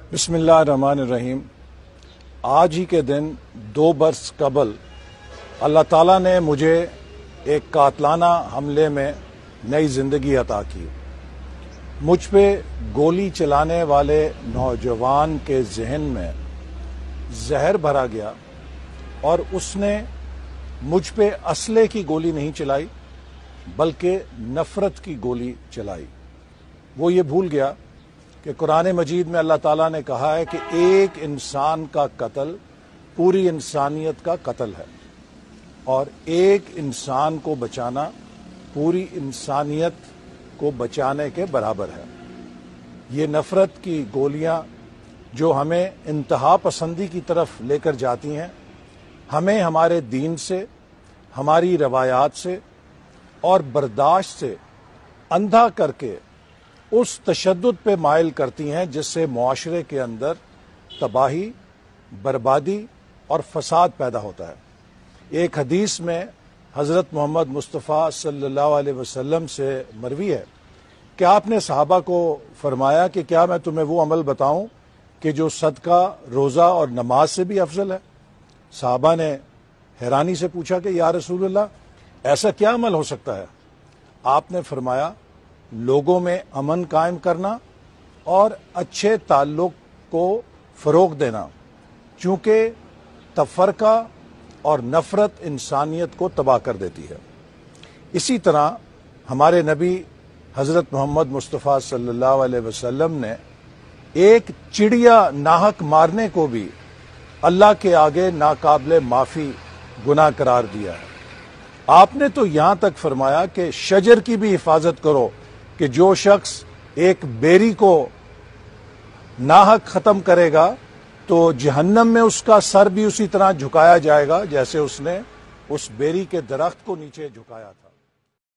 बिस्मिल्लाहिर्रहमानिर्रहीम। आज ही के दिन 2 बरस कबल अल्लाह ताला ने मुझे एक कातलाना हमले में नई जिंदगी अता की। मुझ पे गोली चलाने वाले नौजवान के जहन में जहर भरा गया और उसने मुझ पे असले की गोली नहीं चलाई बल्कि नफरत की गोली चलाई। वो ये भूल गया कि कुरान मजीद में अल्लाह ताला ने कहा है कि एक इंसान का कत्ल पूरी इंसानियत का कत्ल है और एक इंसान को बचाना पूरी इंसानियत को बचाने के बराबर है। ये नफरत की गोलियां जो हमें इंतहा पसंदी की तरफ लेकर जाती हैं, हमें हमारे दीन से, हमारी रवायात से और बर्दाश्त से अंधा करके उस तशद्दुद पे माइल करती हैं जिससे मुआशरे के अंदर तबाही, बर्बादी और फसाद पैदा होता है। एक हदीस में हज़रत मोहम्मद मुस्तफ़ा सल्लल्लाहु अलैहि वसल्लम से मरवी है कि आपने सहाबा को फरमाया कि क्या मैं तुम्हें वो अमल बताऊं कि जो सदका, रोज़ा और नमाज से भी अफजल है। सहाबा ने हैरानी से पूछा कि या रसूलल्लाह, ऐसा क्या अमल हो सकता है? आपने फरमाया, लोगों में अमन कायम करना और अच्छे ताल्लुक को फ़रोग देना, चूँकि तफरका और नफरत इंसानियत को तबाह कर देती है। इसी तरह हमारे नबी हज़रत मोहम्मद मुस्तफ़ा सल्लल्लाहु अलैहि वसल्लम ने एक चिड़िया नाहक मारने को भी अल्लाह के आगे नाकाबिले माफ़ी गुनाह करार दिया है। आपने तो यहाँ तक फरमाया कि शजर की भी हिफाजत करो कि जो शख्स एक बेरी को नाहक ख़त्म करेगा तो जहन्नम में उसका सर भी उसी तरह झुकाया जाएगा जैसे उसने उस बेरी के दरख्त को नीचे झुकाया था।